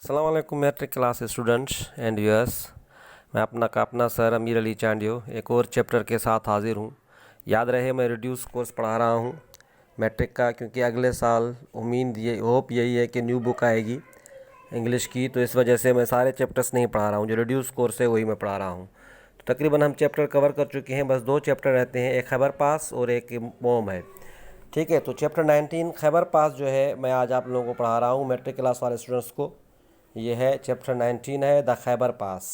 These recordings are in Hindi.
अस्सलाम वालेकुम matric class students and viewers. मैं अपना सर अमीर अली चांडियो एक और चैप्टर के साथ हाज़िर हूँ। याद रहे मैं रिड्यूस कोर्स पढ़ा रहा हूँ मैट्रिक का, क्योंकि अगले साल उम्मीद ये होप यही है कि न्यू बुक आएगी इंग्लिश की, तो इस वजह से मैं सारे चैप्टर्स नहीं पढ़ा रहा हूँ। जो रिड्यूस कोर्स है वही मैं पढ़ा रहा हूँ। तो तकरीबन हम चैप्टर कवर कर चुके हैं, बस 2 चैप्टर रहते हैं, एक खैबर पास और एक मोम है। ठीक है, तो चैप्टर 19 खैबर पास जो है मैं आज आप लोगों को पढ़ा रहा हूँ मैट्रिक क्लास वाले स्टूडेंट्स को। ये है चैप्टर 19 है द खैबर पास।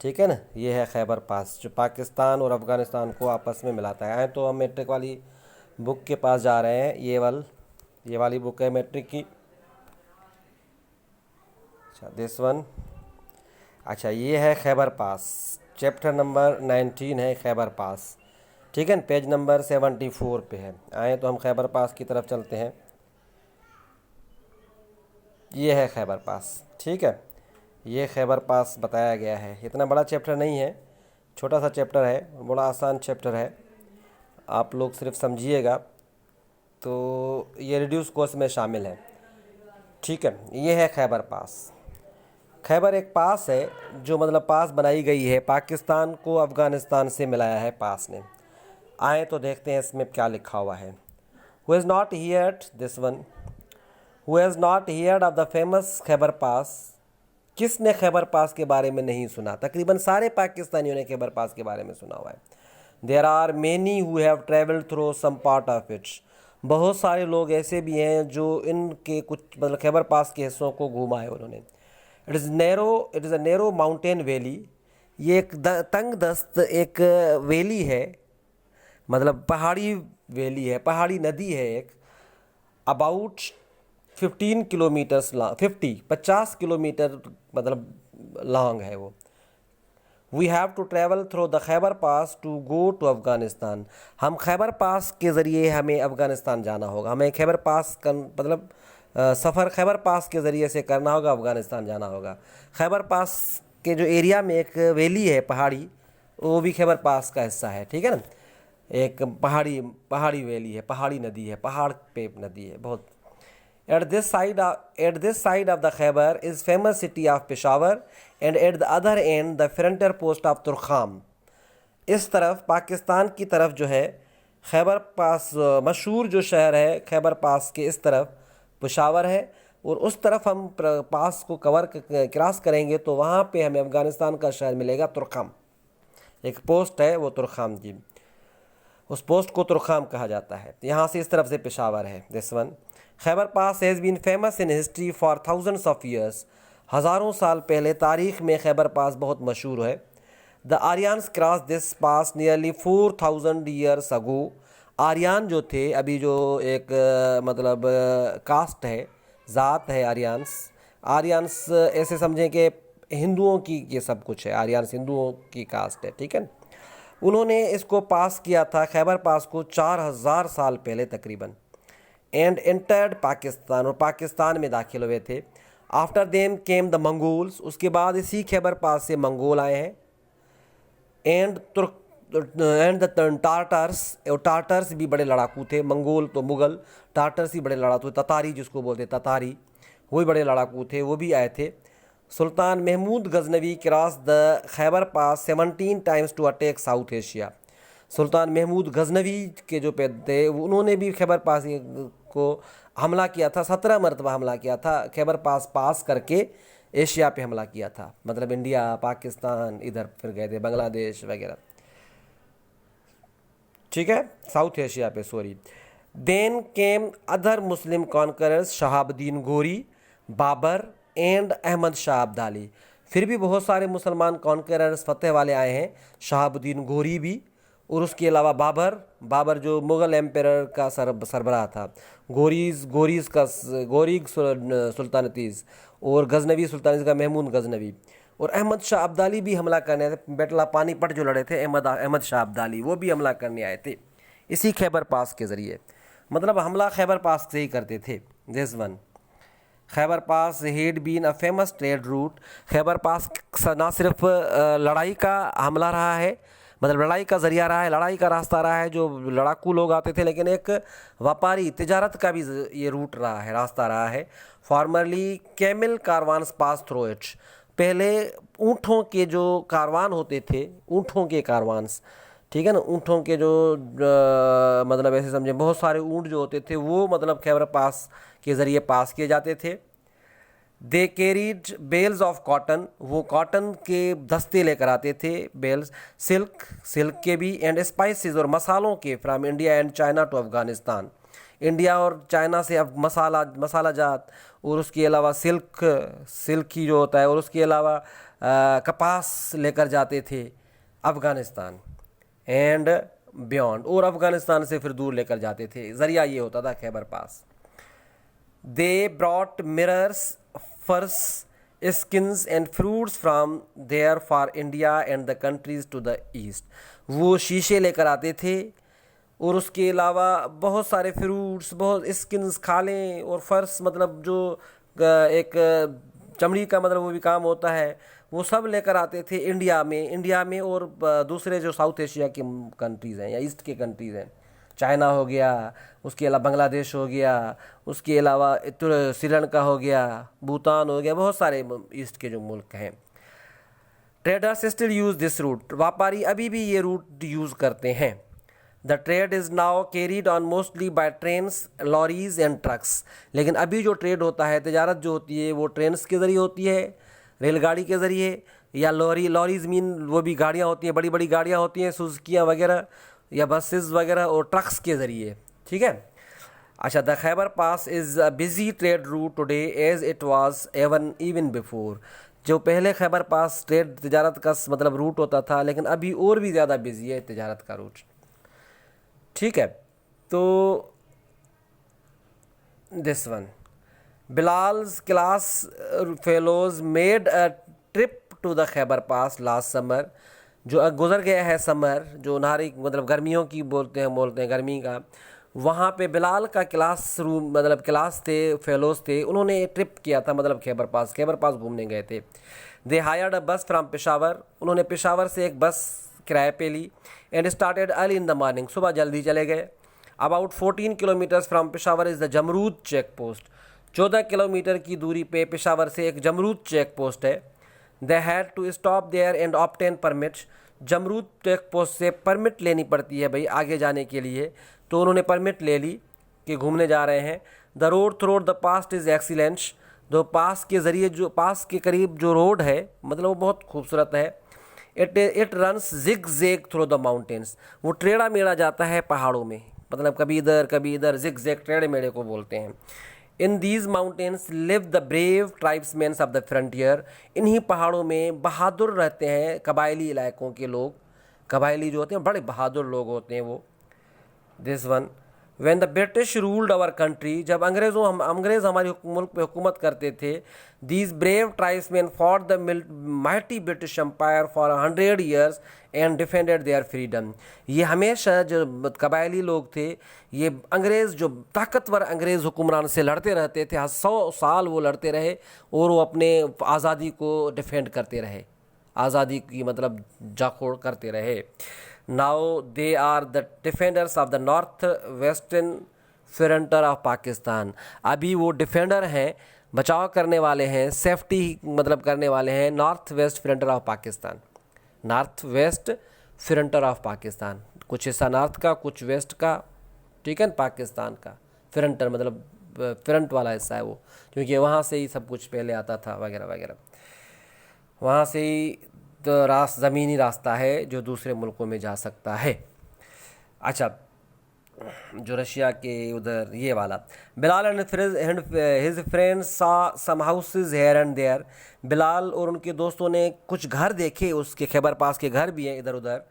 ठीक है ना, ये है खैबर पास जो पाकिस्तान और अफ़गानिस्तान को आपस में मिलाता है। तो हम मैट्रिक वाली बुक के पास जा रहे हैं। ये वाली बुक है मैट्रिक की। अच्छा, दिस वन। अच्छा, ये है खैबर पास, चैप्टर नंबर 19 है खैबर पास। ठीक है ना, पेज नंबर 74 पे है। आए तो हम खैबर पास की तरफ चलते हैं। ये है खैबर पास। ठीक है, ये खैबर पास बताया गया है। इतना बड़ा चैप्टर नहीं है, छोटा सा चैप्टर है, बड़ा आसान चैप्टर है, आप लोग सिर्फ समझिएगा। तो ये रिड्यूस कोर्स में शामिल है। ठीक है, ये है खैबर पास। खैबर एक पास है जो मतलब पास बनाई गई है, पाकिस्तान को अफ़गानिस्तान से मिलाया है पास ने। आए तो देखते हैं इसमें क्या लिखा हुआ है। Who is not heard this one, who has not heard of the famous Khyber pass. किसने खैबर पास के बारे में नहीं सुना? तकरीबन सारे पाकिस्तानियों ने खैबर पास के बारे में सुना हुआ है। There are many who have travelled through some part of it. बहुत सारे लोग ऐसे भी हैं जो इनके कुछ मतलब खैबर पास के हिस्सों को घूमा है उन्होंने। It is a narrow mountain valley. ये एक तंग दस्त एक वैली है, मतलब पहाड़ी वैली है, पहाड़ी नदी है एक। अबाउट 15 किलोमीटर्स लॉन्ग, 50 किलोमीटर मतलब लॉन्ग है वो। We have to travel through the Khyber Pass to go to Afghanistan. हम खैबर पास के ज़रिए हमें अफ़गानिस्तान जाना होगा। हमें खैबर पास का मतलब सफ़र खैबर पास के ज़रिए से करना होगा, अफ़गानिस्तान जाना होगा। खैबर पास के जो एरिया में एक वैली है पहाड़ी, वो भी खैबर पास का हिस्सा है। ठीक है ना, एक पहाड़ी वैली है, पहाड़ी नदी है, पहाड़ पे नदी है बहुत। At this side of the Khyber is famous city of Peshawar, and at the other end the frontier post of Turkham. इस तरफ पाकिस्तान की तरफ जो है खैबर पास, मशहूर जो शहर है खैबर पास के इस तरफ पेशावर है, और उस तरफ हम पास को क्रॉस करेंगे तो वहाँ पे हमें अफ़गानिस्तान का शहर मिलेगा तुर्खाम। एक पोस्ट है वो तुर्खाम जी, उस पोस्ट को तुर्खाम कहा जाता है। यहाँ से इस तरफ से पेशावर है this one. Khyber Pass has been famous in history for thousands of years. हज़ारों साल पहले तारीख़ में खैबर पास बहुत मशहूर है। The Aryans cross this pass nearly 4000 years ago. Aryan जो थे, अभी जो एक मतलब कास्ट है, ज़ात है आर्यंस ऐसे समझें कि हिंदुओं की ये सब कुछ है। आर्यंस हिंदुओं की कास्ट है। ठीक है, उन्होंने इसको पास किया था खैबर पास को 4000 साल पहले तकरीबन, एंड एंटर्ड पाकिस्तान, और पाकिस्तान में दाखिल हुए थे। After them came the Mongols, उसके बाद इसी खैबर पास से मंगोल आए हैं। एंड द टार्टर्स, और टार्टर्स भी बड़े लड़ाकू थे। मंगोल तो मुग़ल, टार्टर्स ही बड़े लड़ाकू, ततारी जिसको बोलते ततारी, वो भी बड़े लड़ाकू थे, वो भी आए थे। Sultan Mahmud Ghaznavi cross the Khyber pass 17 times to attack South Asia. Sultan Mahmud Ghaznavi के जो पैद थे उन्होंने भी खैबर पास को हमला किया था, 17 मरतबा हमला किया था। खैबर पास करके एशिया पे हमला किया था, मतलब इंडिया, पाकिस्तान, इधर फिर गए थे बांग्लादेश वगैरह। ठीक है, साउथ एशिया पे, sorry. Then came other Muslim conquerors, Shahabuddin Ghori, Babur and Ahmad Shah Abdali. फिर भी बहुत सारे मुसलमान कॉन्करर्स फतेह वाले आए हैं, शहाबुद्दीन गोरी भी, और उसके अलावा बाबर जो मुग़ल एम्परर का सरबराह था। गोरीग सुल्तानतीज़, और गजनवी सुल्तानतीज़ का महमूद गजनवी, और अहमद शाह अब्दाली भी हमला करने आए थे। बेटला पानीपत जो लड़े थे अहमद शाह अब्दाली, वो भी हमला करने आए थे इसी खैबर पास के ज़रिए। मतलब हमला खैबर पास से ही करते थे this one. Khyber pass had been a famous trade route. Khyber pass ना सिर्फ लड़ाई का हमला रहा है, मतलब लड़ाई का ज़रिया रहा है, लड़ाई का रास्ता रहा है, जो लड़ाकू लोग आते थे, लेकिन एक व्यापारी तिजारत का भी ये रूट रहा है, रास्ता रहा है। Formerly camel caravans pass through it, पहले ऊँटों के जो कारवान होते थे, ऊँटों के कारवान्स, ठीक है ना, ऊँटों के जो मतलब ऐसे समझे बहुत सारे ऊँट जो होते थे वो मतलब खैबर पास के ज़रिए पास किए जाते थे। They carried bales of cotton, वो कॉटन के दस्ते लेकर आते थे, बेल्स, सिल्क के भी, एंड स्पाइसेस और मसालों के from India and China to Afghanistan, India और चाइना से अब मसाला जात, और उसके अलावा सिल्क की जो होता है, और उसके अलावा कपास लेकर जाते थे अफ़गानिस्तान एंड बियॉन्ड, और अफ़गानिस्तान से फिर दूर लेकर जाते थे। ज़रिया ये होता था Khyber pass. They brought mirrors, furs, skins and fruits from there for India and the countries to the east, वो शीशे लेकर आते थे, और उसके अलावा बहुत सारे फ्रूट्स, बहुत स्किन्स, खालें और फर्स, मतलब जो एक चमड़ी का मतलब वो भी काम होता है, वो सब लेकर आते थे इंडिया में और दूसरे जो साउथ एशिया की कंट्रीज़ हैं या ईस्ट के कंट्रीज़ हैं, चाइना हो गया, उसके अलावा बांग्लादेश हो गया, उसके अलावा श्रीलंका हो गया, भूटान हो गया, बहुत सारे ईस्ट के जो मुल्क हैं। Traders still use this route, व्यापारी अभी भी ये रूट यूज़ करते हैं। The trade is now carried on mostly by trains, lorries and trucks, लेकिन अभी जो ट्रेड होता है, तजारत जो होती है, वो ट्रेन्स के ज़रिए होती है, रेलगाड़ी के ज़रिए, या लॉरीज मीन वो भी गाड़ियाँ होती हैं, बड़ी बड़ी गाड़ियाँ होती हैं, सुजुकियाँ वगैरह या बसेस वगैरह, और ट्रक्स के ज़रिए, ठीक है। अच्छा, the Khyber pass is a busy trade route today as it was even before, जो पहले खैबर पास ट्रेड तजारत का मतलब रूट होता था, लेकिन अभी और भी ज़्यादा बिजी है तजारत का रूट, ठीक है। तो this one, Bilal's class fellows made a trip to the Khyber pass last summer, जो गुज़र गया है समर, जो नारी मतलब गर्मियों की बोलते हैं गर्मी का, वहाँ पे बिलाल का क्लास रूम मतलब क्लास थे, फेलोज थे, उन्होंने ट्रिप किया था, मतलब खैबर पास घूमने गए थे। दे हायर्ड अ बस फ्राम पेशावर, उन्होंने पेशावर से एक बस किराए पे ली, and started early in the morning, सुबह जल्दी चले गए। About 14 kilometres from Peshawar is the Jamrud check post, 14 kilometre की दूरी पे पेशावर से एक जमरूद चेक पोस्ट है। They had to stop there and obtain permit, Jamrud check post से परमिट लेनी पड़ती है भाई आगे जाने के लिए, तो उन्होंने परमिट ले ली कि घूमने जा रहे हैं। The road through the past is excellent, जो पास के ज़रिए जो पास के करीब जो रोड है मतलब वो बहुत खूबसूरत है। It runs zigzag through the mountains, वो टेढ़ा मेढ़ा जाता है पहाड़ों में, मतलब कभी इधर जिग जेग टेढ़े मेढ़े को बोलते हैं। In these mountains live the brave tribesmans of the frontier, इन्हीं पहाड़ों में बहादुर रहते हैं कबायली इलाकों के लोग, कबायली जो होते हैं बड़े बहादुर लोग होते हैं वो। This one, when the British ruled our country, जब अंग्रेज़ हमारे मुल्क पे हुकूमत करते थे, these brave tribesman fought the mighty British empire फॉर 100 years and defended their freedom, ये हमेशा जो कबायली लोग थे, ये अंग्रेज़ जो ताकतवर अंग्रेज़ हुक्मरान से लड़ते रहते थे, 100 साल वो लड़ते रहे और वो अपने आज़ादी को डिफेंड करते रहे, आज़ादी की मतलब जाखोड़ करते रहे। Now they are the defenders of the north western frontier of Pakistan, अभी वो डिफेंडर हैं, बचाव करने वाले हैं, सेफ्टी मतलब करने वाले हैं north west frontier of Pakistan, north west frontier of Pakistan, कुछ हिस्सा नॉर्थ का कुछ वेस्ट का, ठीक है, पाकिस्तान का फ्रंटियर मतलब फ्रंट वाला हिस्सा है वो, क्योंकि वहाँ से ही सब कुछ पहले आता था वगैरह वगैरह, वहाँ से ही तो ज़मीनी रास्ता है जो दूसरे मुल्कों में जा सकता है। अच्छा, जो रशिया के उधर ये वाला, Bilal and his friends saw some houses here and there, Bilal और उनके दोस्तों ने कुछ घर देखे, उसके खैबर पास के घर भी हैं इधर उधर।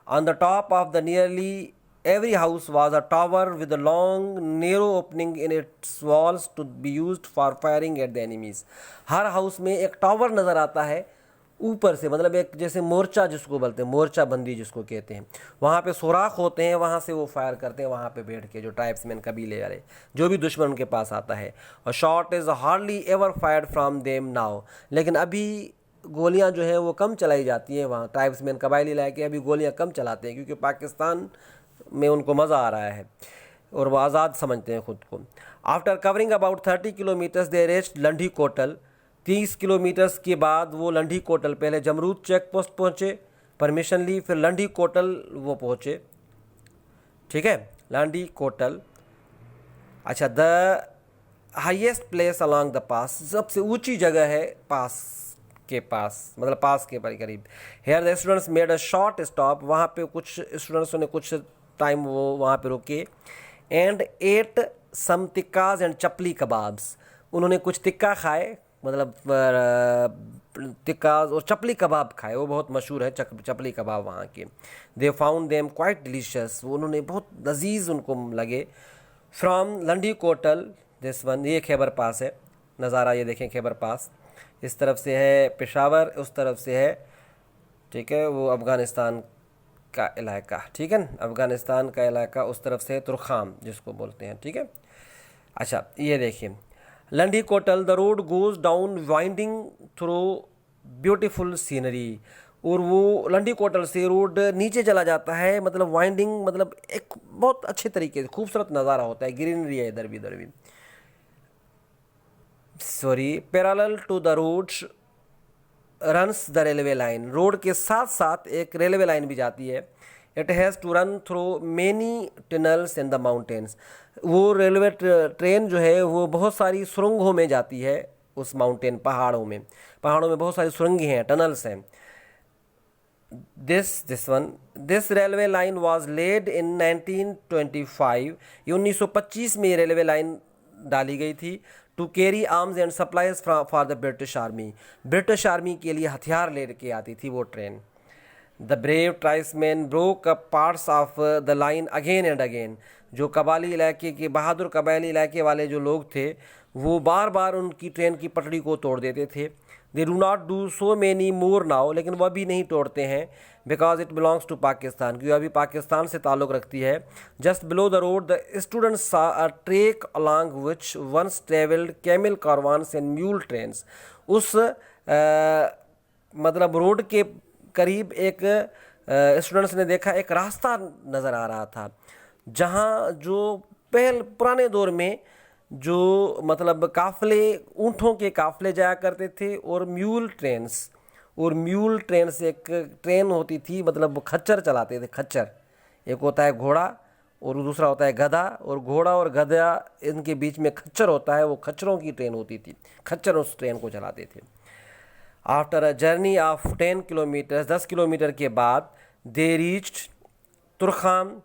On the top of the nearly every house was a tower with a long narrow opening in its walls to be used for firing at the enemies, हर हाउस में एक टावर नज़र आता है ऊपर से, मतलब एक जैसे मोर्चा जिसको बोलते हैं, मोर्चा बंदी जिसको कहते हैं, वहाँ पे सुराख होते हैं, वहाँ से वो फायर करते हैं, वहाँ पे बैठ के जो ट्राइब्समैन कबीले वाले जो भी दुश्मन उनके पास आता है। और shot is hardly ever fired from them now, लेकिन अभी गोलियां जो है वो कम चलाई जाती हैं वहाँ। ट्राइब्समैन कबायली इलाके अभी गोलियां कम चलाते हैं क्योंकि पाकिस्तान में उनको मज़ा आ रहा है और वो आज़ाद समझते हैं ख़ुद को। After covering about 30 kilometres they rest Landi Kotal. 30 kilometres के बाद वो लंढी कोटल, पहले जमरूद चेक पोस्ट पहुँचे, परमिशन ली, फिर लंढी कोटल वो पहुँचे। ठीक है, लंढी कोटल। अच्छा, the highest place along the pass, सबसे ऊंची जगह है पास के पास, मतलब पास के करीब। Here the students made a short stop, वहाँ पे कुछ स्टूडेंट्सों ने कुछ टाइम वो वहाँ पे रुके। And ate some tikkas and chapli kebabs, उन्होंने कुछ टिक्का खाए, मतलब टिक्काज और चपली कबाब खाए, वो बहुत मशहूर है चपली कबाब वहाँ के। They found them quite delicious, उन्होंने बहुत लजीज उनको लगे। फ्रॉम लंढी कोटल दिस वन, ये खैबर पास है, नज़ारा ये देखें खैबर पास। इस तरफ से है पेशावर, उस तरफ से है, ठीक है, वो अफ़गानिस्तान का इलाका, ठीक है, अफ़गानिस्तान का इलाका, उस तरफ से तुर्खाम जिसको बोलते हैं, ठीक है। अच्छा, ये देखिए Landi Kotal, the road goes down winding through beautiful scenery, और वो लंढी कोटल से रोड नीचे चला जाता है, मतलब वाइंडिंग, मतलब एक बहुत अच्छे तरीके से खूबसूरत नज़ारा होता है, ग्रीनरी है इधर भी sorry. Parallel to the road runs the railway line, road के साथ साथ एक रेलवे लाइन भी जाती है। It has to run through many tunnels in the mountains, वो रेलवे ट्रेन जो है वो बहुत सारी सुरंगों में जाती है, उस माउंटेन पहाड़ों में बहुत सारी सुरंगें हैं, टनल्स हैं। This railway line was laid in 1925, ये 1925 में ये रेलवे लाइन डाली गई थी। To carry arms and supplies for the British army, British army के लिए हथियार लेके आती थी वो ट्रेन। The brave tribesman broke up parts of the line again and again, जो कबाली इलाके के बहादुर कबायली इलाके वाले जो लोग थे वो बार बार उनकी ट्रेन की पटरी को तोड़ देते थे। They do not do so many more now, लेकिन वह भी नहीं तोड़ते हैं, because it belongs to Pakistan, क्योंकि अभी पाकिस्तान से ताल्लुक़ रखती है। Just below the road the students saw a track along which once travelled camel caravans and mule trains, उस मतलब रोड के करीब एक स्टूडेंट्स ने देखा एक रास्ता नज़र आ रहा था, जहाँ जो पुराने दौर में जो मतलब काफ़िले, ऊँटों के काफ़िले जाया करते थे, और म्यूल ट्रेन से एक ट्रेन होती थी, मतलब वो खच्चर चलाते थे, खच्चर, एक होता है घोड़ा और दूसरा होता है गधा, और घोड़ा और गधा इनके बीच में खच्चर होता है, वो खच्चरों की ट्रेन होती थी, खच्चर उस ट्रेन को चलाते थे। After a journey of 10 kilometre, 10 kilometre के बाद they reached Torkham,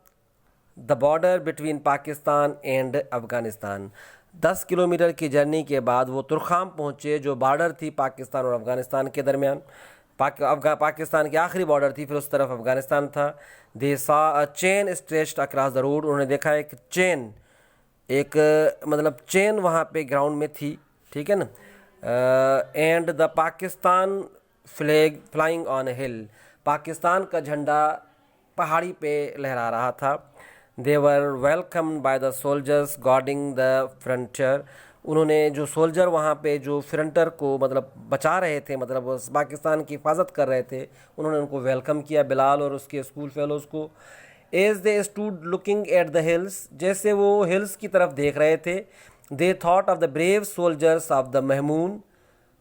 the border between Pakistan and Afghanistan. 10 kilometre की जर्नी के बाद वो तुर्खाम पहुँचे, जो बॉर्डर थी पाकिस्तान और अफ़गानिस्तान के दरमियान। पाकिस्तान की आखिरी बॉर्डर थी, फिर उस तरफ अफ़गानिस्तान था। दे सा a chain stretched across the road, उन्होंने देखा एक चेन, एक मतलब चेन वहाँ पे ग्राउंड में थी, ठीक है ना। And the Pakistan flag flying on a hill, Pakistan का झंडा पहाड़ी पे लहरा रहा था। They were welcomed by the soldiers guarding the frontier, उन्होंने जो सोल्जर वहाँ पे जो फ्रंटर को मतलब बचा रहे थे, मतलब उस पाकिस्तान की हिफाजत कर रहे थे, उन्होंने उनको वेलकम किया, बिलाल और उसके स्कूल फेलोज़ को। As they stood looking at the hills, जैसे वो हिल्स की तरफ देख रहे थे, they thought of the brave soldiers of the Mahmud,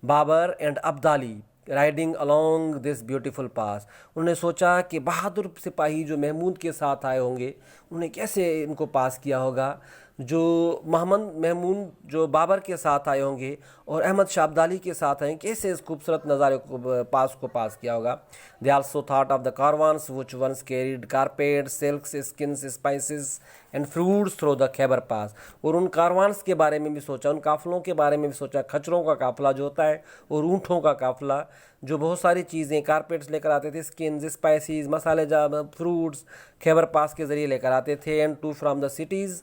Babar and Abdali riding along this beautiful pass, उन्होंने सोचा कि बहादुर सिपाही जो महमूद के साथ आए होंगे, उन्हें कैसे इनको पास किया होगा, जो मोहम्मद महमूद जो बाबर के साथ आए होंगे और अहमद शाह अब्दाली के साथ आए, कैसे इस खूबसूरत नज़ारे को पास किया होगा। They also thought of the caravans which once carried carpet, silks, skins, spices and fruits through the Khyber pass, और उन कारवान्स के बारे में भी सोचा, उन काफ़िलों के बारे में भी सोचा, खच्चरों का काफ़िला जो होता है और ऊँटों का काफ़िला जो बहुत सारी चीज़ें कारपेट्स लेकर आते थे, स्किन्स, स्पाइसेस, मसाले फ्रूट्स खैबर पास के ज़रिए लेकर आते थे। And to from the cities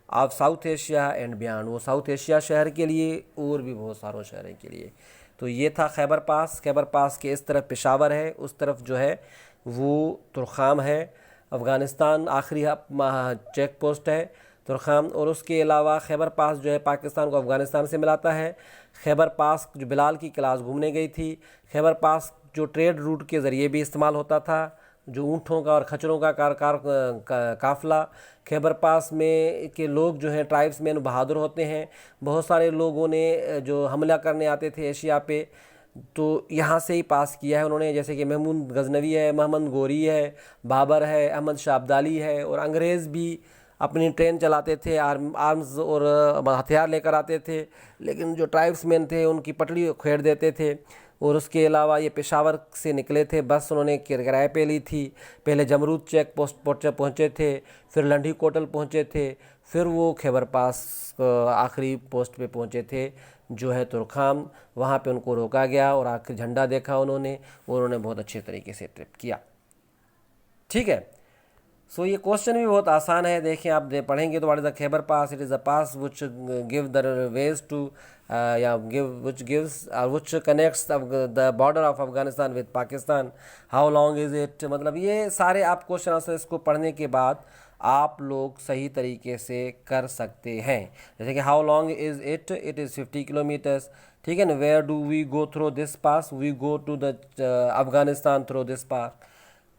of South Asia and beyond, वो साउथ एशिया शहर के लिए और भी बहुत सारों शहरों के लिए। तो ये था खैबर पास। खैबर पास के इस तरफ पेशावर है, उस तरफ जो है वो तुर्खाम है, अफ़गानिस्तान आखिरी चेक पोस्ट है। तुरखाम। और उसके अलावा खैबर पास जो है पाकिस्तान को अफ़गानिस्तान से मिलाता है। खैबर पास जो बिलाल की क्लास घूमने गई थी, खैबर पास जो ट्रेड रूट के ज़रिए भी इस्तेमाल होता था, जो ऊँटों का और खच्चरों का काफ़िला। खैबर पास में के लोग जो हैं ट्राइब्समैन बहादुर होते हैं। बहुत सारे लोगों ने जो हमला करने आते थे एशिया पे, तो यहाँ से ही पास किया है उन्होंने, जैसे कि महमूद गजनवी है, मोहम्मद गोरी है, बाबर है, अहमद शाह अब्दाली है। और अंग्रेज़ भी अपनी ट्रेन चलाते थे, आर्म्स और हथियार लेकर आते थे, लेकिन जो ट्राइब्समैन थे उनकी पटड़ी खेड़ देते थे। और उसके अलावा ये पेशावर से निकले थे, बस उन्होंने किराए पे ली थी। पहले जमरूद चेक पोस्ट पहुँचे थे, फिर लंढी कोटल पहुँचे थे, फिर वो खैबर पास आखिरी पोस्ट पे पहुँचे थे जो है तुरखाम। वहाँ पे उनको रोका गया और आखिर झंडा देखा उन्होंने, और उन्होंने बहुत अच्छे तरीके से ट्रिप किया। ठीक है, सो ये क्वेश्चन भी बहुत आसान है। देखें, आप पढ़ेंगे तो what is the Khyber pass? It is the pass which give the ways to या give which gives which connects the border of Afghanistan with Pakistan. How long is it? मतलब ये सारे आप क्वेश्चन आंसर इसको पढ़ने के बाद आप लोग सही तरीके से कर सकते हैं। जैसे कि how long is it? It is 50 kilometres. ठीक है ना। Where do we go through this pass? We go to the Afghanistan through this pass.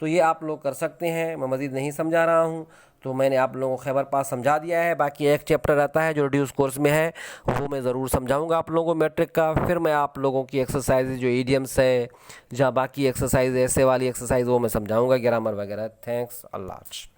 तो ये आप लोग कर सकते हैं। मैं मज़ीद नहीं समझा रहा हूँ, तो मैंने आप लोगों को खैबर पास समझा दिया है। बाकी एक चैप्टर रहता है जो रिड्यूस कोर्स में है, वो मैं ज़रूर समझाऊंगा आप लोगों को मैट्रिक का। फिर मैं आप लोगों की एक्सरसाइज जो ईडियम्स है, जहाँ बाकी एक्सरसाइज ऐसे वाली एक्सरसाइज, वो मैं समझाऊंगा, ग्रामर वगैरह। थैंक्स, अल्लाह हाफ़िज़।